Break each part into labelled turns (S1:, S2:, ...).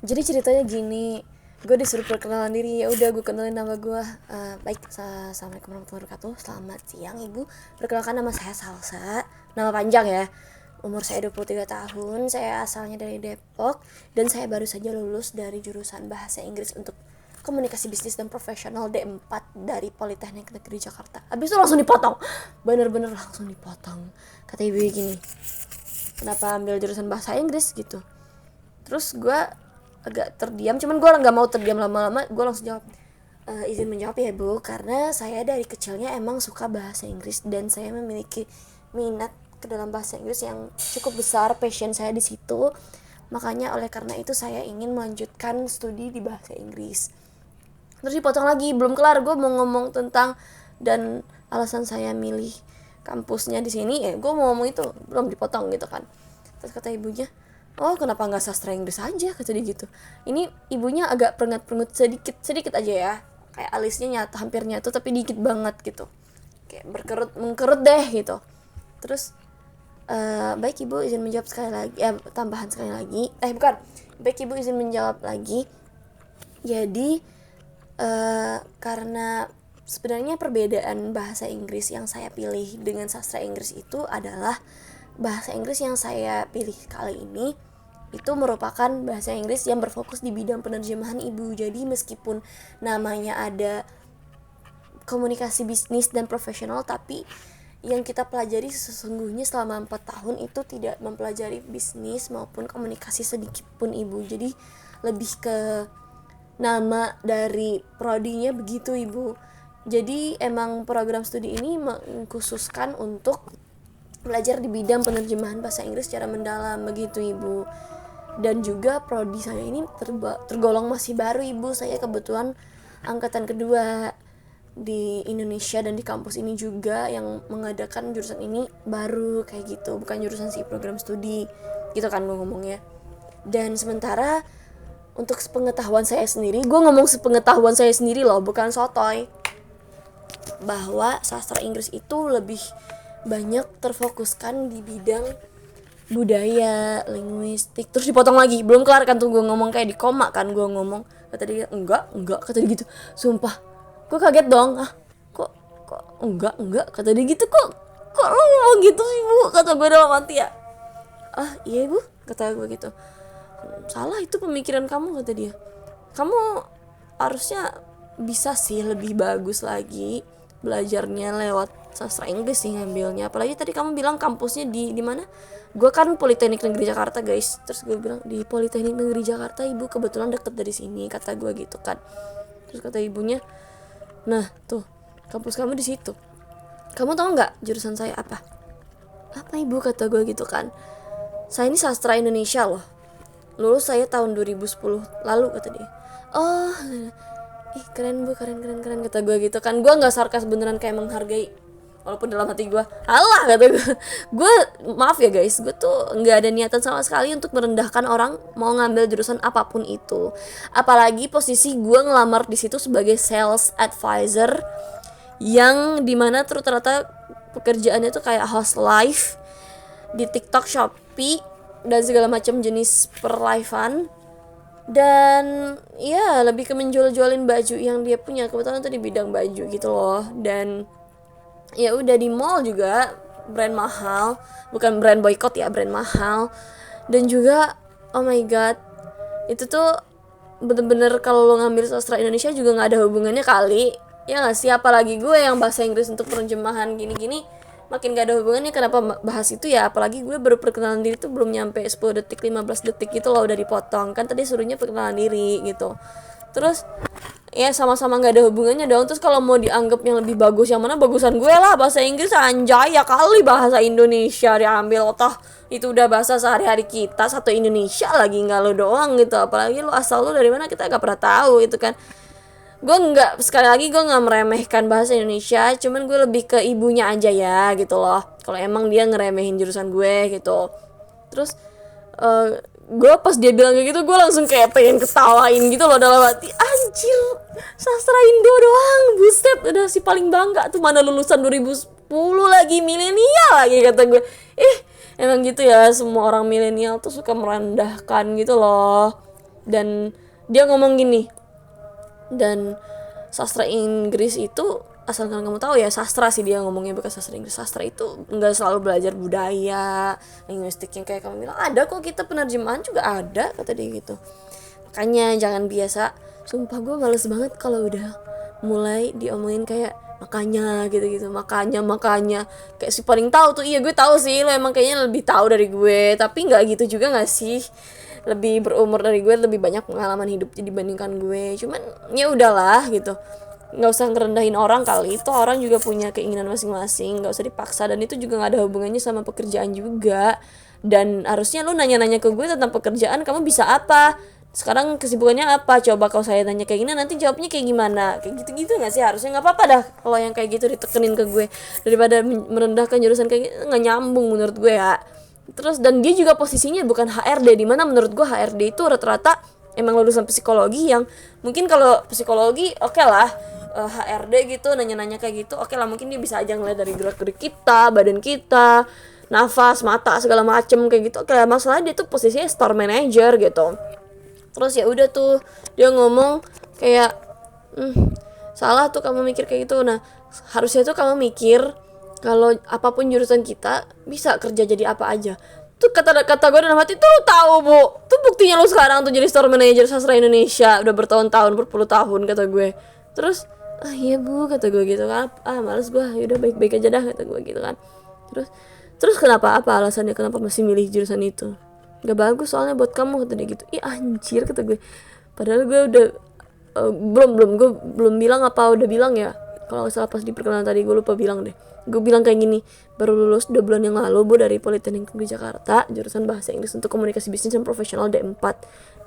S1: Jadi ceritanya gini, gue disuruh perkenalan diri. Ya udah, gue kenalin nama gue. Baik, assalamualaikum warahmatullahi wabarakatuh. Selamat siang ibu. Perkenalkan, nama saya Salsa. Nama panjang ya. Umur saya 23 tahun. Saya asalnya dari Depok dan saya baru saja lulus dari jurusan bahasa Inggris untuk komunikasi bisnis dan profesional D4 dari Politeknik Negeri Jakarta. Abis itu langsung dipotong. Bener-bener langsung dipotong. Kata ibu gini, kenapa ambil jurusan bahasa Inggris gitu. Terus gue agak terdiam, cuman gue nggak mau terdiam lama-lama, gue langsung jawab, izin menjawab ya bu, karena saya dari kecilnya emang suka bahasa Inggris dan saya memiliki minat ke dalam bahasa Inggris yang cukup besar, passion saya di situ. Makanya oleh karena itu saya ingin melanjutkan studi di bahasa Inggris. Terus dipotong lagi, belum kelar gue mau ngomong tentang dan alasan saya milih kampusnya di sini, gue mau ngomong itu belum dipotong gitu kan. Terus kata ibunya, oh kenapa nggak sastra Inggris aja, kata dia gitu. Ini ibunya agak perengat-perengut sedikit aja ya, kayak alisnya nyata, hampir nyatu tapi dikit banget gitu, kayak berkerut mengkerut deh gitu. Terus baik ibu izin menjawab sekali lagi, tambahan sekali lagi, bukan, baik ibu izin menjawab lagi. Jadi karena sebenarnya perbedaan bahasa Inggris yang saya pilih dengan sastra Inggris itu adalah bahasa Inggris yang saya pilih kali ini itu merupakan bahasa Inggris yang berfokus di bidang penerjemahan ibu. Jadi meskipun namanya ada komunikasi bisnis dan profesional, tapi yang kita pelajari sesungguhnya selama 4 tahun itu tidak mempelajari bisnis maupun komunikasi sedikit pun ibu. Jadi lebih ke nama dari prodinya begitu ibu. Jadi emang program studi ini mengkhususkan untuk belajar di bidang penerjemahan bahasa Inggris secara mendalam begitu ibu. Dan juga prodi saya ini tergolong masih baru ibu. Saya kebetulan angkatan kedua di Indonesia dan di kampus ini juga yang mengadakan jurusan ini baru kayak gitu, bukan jurusan si program studi gitu kan gue ngomongnya. Dan sementara untuk sepengetahuan saya sendiri, gue ngomong sepengetahuan saya sendiri loh, bukan sotoy, bahwa sastra Inggris itu lebih banyak terfokuskan di bidang budaya, linguistik. Terus dipotong lagi, belum kelar kan tuh gue ngomong, kayak di koma kan gue ngomong. Kata dia enggak kata dia gitu. Sumpah gue kaget dong, kok enggak kata dia gitu. Kok lo ngomong gitu sih bu, kata gue dalam hati ya. Iya ibu, kata gue gitu. Salah itu pemikiran kamu, kata dia. Kamu harusnya bisa sih lebih bagus lagi belajarnya lewat sastra Inggris sih ngambilnya. Apalagi tadi kamu bilang kampusnya di mana? Gue kan Politeknik Negeri Jakarta guys. Terus gue bilang di Politeknik Negeri Jakarta ibu, kebetulan deket dari sini, kata gue gitu kan. Terus kata ibunya, nah tuh kampus kamu di situ. Kamu tahu nggak jurusan saya apa? Apa ibu, kata gue gitu kan. Saya ini sastra Indonesia loh. Lulus saya tahun 2010 lalu, kata dia. Oh, keren bu, keren kata gue gitu kan. Gue nggak sarkas, beneran kayak menghargai, walaupun dalam hati gue alah, kata gue maaf ya guys, gue tuh nggak ada niatan sama sekali untuk merendahkan orang mau ngambil jurusan apapun itu. Apalagi posisi gue ngelamar di situ sebagai sales advisor, yang dimana ternyata pekerjaannya tuh kayak host live di TikTok, Shopee, dan segala macam jenis perlivean. Dan ya lebih ke menjual-jualin baju yang dia punya, kebetulan tuh di bidang baju gitu loh. Dan ya udah di mall juga, brand mahal, bukan brand boykot ya, brand mahal. Dan juga oh my god, itu tuh bener-bener kalau lo ngambil sastra Indonesia juga nggak ada hubungannya kali ya nggak sih. Apalagi gue yang bahasa Inggris untuk penerjemahan gini-gini makin gak ada hubungannya. Kenapa bahas itu ya, apalagi gue baru perkenalan diri tuh belum nyampe 10 detik 15 detik gitu loh, udah dipotong kan. Tadi suruhnya perkenalan diri gitu. Terus ya sama-sama gak ada hubungannya dong. Terus kalau mau dianggap yang lebih bagus yang mana, bagusan gue lah bahasa Inggris, anjay ya kali bahasa Indonesia diambil. Toh itu udah bahasa sehari-hari kita, satu Indonesia lagi, nggak lo doang gitu. Apalagi lo asal lo dari mana kita gak pernah tahu itu kan. Gue nggak, sekali lagi gue nggak meremehkan bahasa Indonesia, cuman gue lebih ke ibunya aja ya gitu loh, kalau emang dia ngeremehin jurusan gue gitu. Terus gue pas dia bilang kayak gitu, gue langsung kayak pengen ketawain gitu loh dalam hati. Anjir, sastra Indo doang, buset, udah si paling bangga tuh, mana lulusan 2010 lagi, milenial lagi, kata gue. Emang gitu ya, semua orang milenial tuh suka merendahkan gitu loh. Dan dia ngomong gini, dan sastra Inggris itu, asalkan kamu tahu ya, sastra sih dia ngomongnya, bukan sastra Inggris. Sastra itu nggak selalu belajar budaya, linguistik yang kayak kamu bilang. Ada kok, kita penerjemahan juga ada, kata dia gitu. Makanya jangan biasa, sumpah gue males banget kalau udah mulai diomongin kayak makanya gitu-gitu, makanya kayak si paling tahu tuh. Iya gue tahu sih, lo emang kayaknya lebih tahu dari gue, tapi nggak gitu juga nggak sih, lebih berumur dari gue, lebih banyak pengalaman hidup dibandingkan gue. Cuman ya udahlah gitu, nggak usah ngerendahin orang kali, itu orang juga punya keinginan masing-masing, nggak usah dipaksa. Dan itu juga nggak ada hubungannya sama pekerjaan juga. Dan harusnya lu nanya-nanya ke gue tentang pekerjaan, kamu bisa apa sekarang, kesibukannya apa, coba kalau saya tanya kayak gini nanti jawabnya kayak gimana, kayak gitu-gitu nggak sih? Harusnya nggak apa-apa dah kalau yang kayak gitu ditekenin ke gue, daripada merendahkan jurusan kayak gitu. Nggak nyambung menurut gue ya. Terus dan dia juga posisinya bukan HRD, di mana menurut gue HRD itu rata-rata emang lulusan psikologi, yang mungkin kalau psikologi oke lah, HRD gitu nanya-nanya kayak gitu oke lah, mungkin dia bisa aja ngeliat dari gerak-gerik kita, badan kita, nafas, mata, segala macem kayak gitu. Oke lah, masalahnya dia tuh posisinya store manager gitu. Terus ya udah tuh dia ngomong kayak salah tuh kamu mikir kayak gitu. Nah harusnya tuh kamu mikir kalau apapun jurusan kita bisa kerja jadi apa aja. Tuh kata gue dalam hati tuh, tahu bu, tuh buktinya lu sekarang tuh jadi store manager sastra Indonesia udah bertahun-tahun, berpuluh tahun, kata gue. Terus iya bu, kata gue gitu kan, males gue, yaudah baik-baik aja dah, kata gue gitu kan. Terus kenapa, apa alasannya kenapa masih milih jurusan itu? Gak bagus soalnya buat kamu, kata dia gitu. Ih anjir, kata gue, padahal gue udah gue belum bilang apa udah bilang ya, kalau nggak salah pas di perkenalan tadi gue lupa bilang deh. Gue bilang kayak gini, baru lulus 2 bulan yang lalu bu dari Politeknik Negeri Jakarta, jurusan bahasa Inggris untuk komunikasi bisnis dan profesional D4.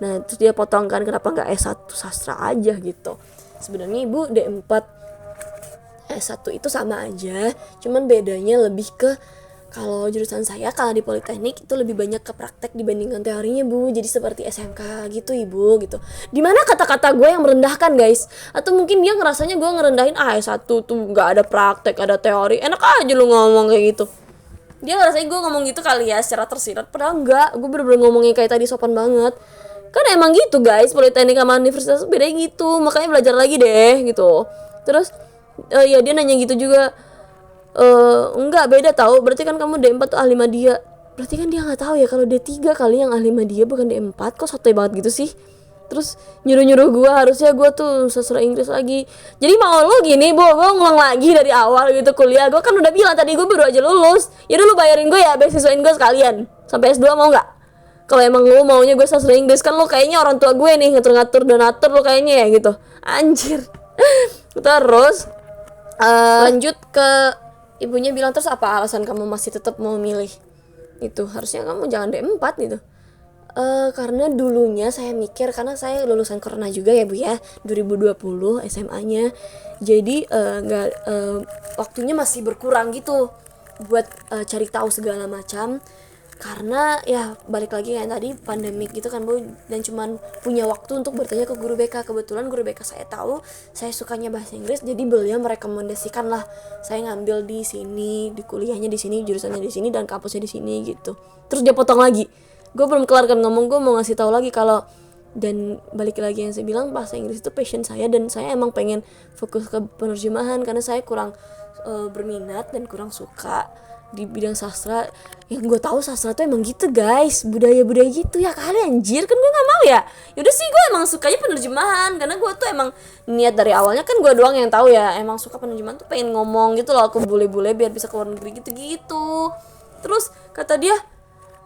S1: Nah terus dia potong kan, kenapa nggak S1 sastra aja gitu. Sebenarnya ibu D4 S1 itu sama aja, cuman bedanya lebih ke, kalau jurusan saya kalau di Politeknik itu lebih banyak ke praktek dibandingkan teorinya bu, jadi seperti SMK gitu ibu gitu. Dimana kata-kata gue yang merendahkan guys, atau mungkin dia ngerasanya gue ngerendahin, S1 tuh nggak ada praktek, ada teori, enak aja lu ngomong kayak gitu. Dia ngerasain gue ngomong gitu kali ya secara tersirat, padahal enggak, gue bener-bener ngomongnya kayak tadi sopan banget. Kan emang gitu guys, Politeknik sama universitas beda gitu, makanya belajar lagi deh gitu. Terus ya dia nanya gitu juga, enggak beda tahu, berarti kan kamu D4 tuh ahli media. Berarti kan dia nggak tahu ya kalau D3 kali yang ahli media bukan D4, kok sotoy banget gitu sih. Terus nyuruh-nyuruh gue, harusnya gue tuh sastra Inggris lagi. Jadi mau lo gini bu, gue ngulang lagi dari awal gitu kuliah. Gue kan udah bilang tadi gue baru aja lulus. Yaudah lu bayarin gue ya beasiswain gue sekalian sampai S2, mau nggak? Kalau emang lu maunya gue sastra Inggris, kan lo kayaknya orang tua gue nih, ngatur-ngatur donatur lo kayaknya ya gitu. Anjir. Terus lanjut ke ibunya bilang, terus apa alasan kamu masih tetap mau milih itu, harusnya kamu jangan D4 gitu. Karena dulunya saya mikir, karena saya lulusan corona juga ya bu ya, 2020 SMA-nya, jadi waktunya masih berkurang gitu buat cari tahu segala macam. Karena ya balik lagi kayak tadi, pandemik gitu kan bu, dan cuman punya waktu untuk bertanya ke guru BK. Kebetulan guru BK saya tahu saya sukanya bahasa Inggris, jadi beliau merekomendasikan lah saya ngambil di sini, di kuliahnya di sini, jurusannya di sini, dan kampusnya di sini gitu. Terus dia potong lagi, gue belum kelar kan ngomong, gue mau ngasih tahu lagi kalau, dan balik lagi yang saya bilang, bahasa Inggris itu passion saya, dan saya emang pengen fokus ke penerjemahan karena saya kurang berminat dan kurang suka di bidang sastra. Yang gue tahu sastra tuh emang gitu guys, budaya-budaya gitu ya kali, anjir kan gue nggak mau ya. Yaudah sih, gue emang sukanya penerjemahan karena gue tuh emang niat dari awalnya kan gue doang yang tahu ya, emang suka penerjemahan tuh, pengen ngomong gitu loh, aku bule-bule biar bisa ke luar negeri gitu-gitu. Terus kata dia,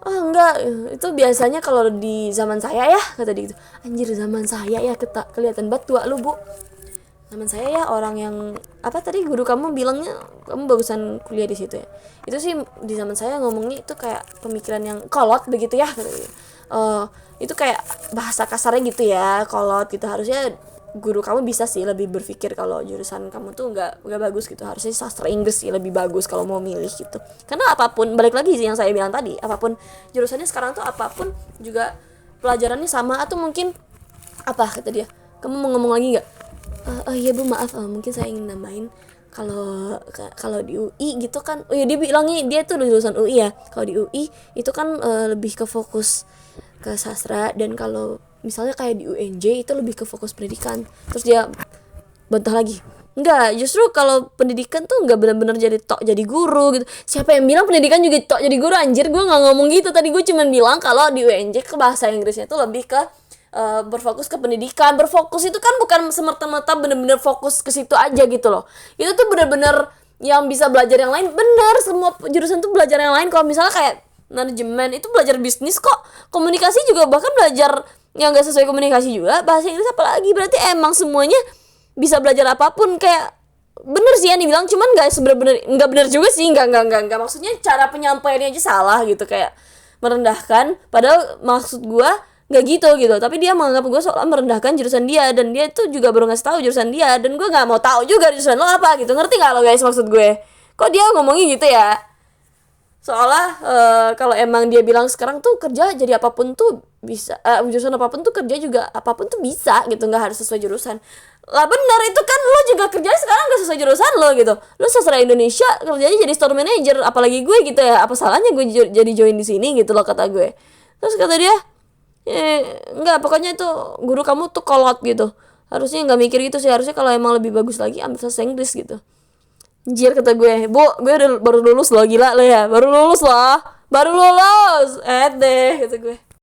S1: enggak, itu biasanya kalau di zaman saya ya, kata dia gitu. Anjir, zaman saya ya, kelihatan banget tua lu bu. Zaman saya ya, orang yang apa tadi guru kamu bilangnya, kamu bagusan kuliah di situ ya, itu sih di zaman saya ngomongnya itu kayak pemikiran yang kolot begitu ya, itu kayak bahasa kasarnya gitu ya, kolot gitu. Harusnya guru kamu bisa sih lebih berpikir kalau jurusan kamu tuh nggak bagus gitu, harusnya sastra Inggris sih lebih bagus kalau mau milih gitu. Karena apapun, balik lagi sih yang saya bilang tadi, apapun jurusannya sekarang tuh, apapun juga pelajarannya sama. Atau mungkin apa kata dia, kamu mau ngomong lagi nggak? Iya bu, maaf, mungkin saya ingin nambahin, kalau di UI gitu kan, oh ya dia bilangnya dia tuh lulusan UI ya, kalau di UI itu kan lebih ke fokus ke sastra, dan kalau misalnya kayak di UNJ itu lebih ke fokus pendidikan. Terus dia bantah lagi, enggak, justru kalau pendidikan tuh enggak benar-benar jadi tok jadi guru gitu. Siapa yang bilang pendidikan juga tok jadi guru? Anjir, gue nggak ngomong gitu. Tadi gue cuman bilang kalau di UNJ ke bahasa Inggrisnya tuh lebih ke berfokus ke pendidikan. Berfokus itu kan bukan semerta-merta bener-bener fokus ke situ aja gitu loh. Itu tuh bener-bener yang bisa belajar yang lain. Bener, semua jurusan tuh belajar yang lain. Kalau misalnya kayak manajemen itu belajar bisnis kok, komunikasi juga bahkan belajar yang gak sesuai komunikasi juga, bahasa Inggris apalagi. Berarti emang semuanya bisa belajar apapun. Kayak bener sih yang dibilang, cuman gak sebener-bener, nggak bener juga sih, nggak maksudnya cara penyampaiannya aja salah gitu, kayak merendahkan. Padahal maksud gue nggak gitu, tapi dia menganggap gue seolah merendahkan jurusan dia, dan dia itu juga baru ngasih tahu jurusan dia, dan gue nggak mau tahu juga jurusan lo apa gitu. Ngerti nggak lo guys maksud gue? Kok dia ngomongnya gitu ya, seolah kalau emang dia bilang sekarang tuh kerja jadi apapun tuh bisa, jurusan apapun tuh kerja juga apapun tuh bisa gitu, nggak harus sesuai jurusan. Lah benar, itu kan lo juga kerja sekarang nggak sesuai jurusan lo gitu. Lo sastra Indonesia kerjanya jadi store manager, apalagi gue gitu ya, apa salahnya gue jadi join di sini gitu loh, kata gue. Terus kata dia, enggak, pokoknya itu guru kamu tuh kolot gitu, harusnya nggak mikir gitu sih, harusnya kalau emang lebih bagus lagi ambil bahasa Inggris gitu. Anjir, kata gue, bu, gue udah baru lulus loh, gila lo ya, baru lulus, deh kata gue.